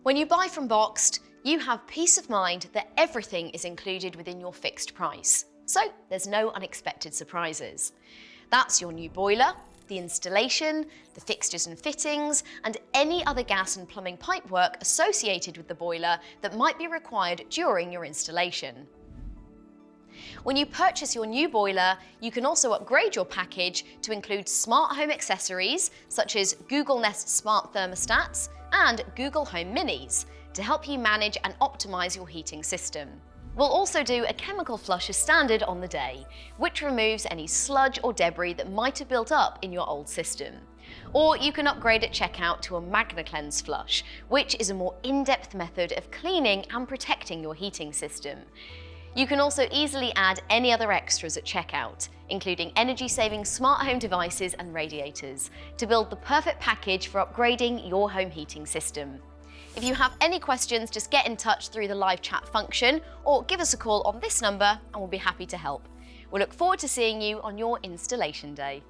When you buy from BOXT, you have peace of mind that everything is included within your fixed price. So there's no unexpected surprises. That's your new boiler, the installation, the fixtures and fittings, and any other gas and plumbing pipework associated with the boiler that might be required during your installation. When you purchase your new boiler, you can also upgrade your package to include smart home accessories such as Google Nest Smart Thermostats and Google Home Minis to help you manage and optimize your heating system. We'll also do a chemical flush as standard on the day, which removes any sludge or debris that might have built up in your old system. Or you can upgrade at checkout to a MagnaCleanse flush, which is a more in-depth method of cleaning and protecting your heating system. You can also easily add any other extras at checkout, including energy-saving smart home devices and radiators, to build the perfect package for upgrading your home heating system. If you have any questions, just get in touch through the live chat function or give us a call on this number and we'll be happy to help. We'll look forward to seeing you on your installation day.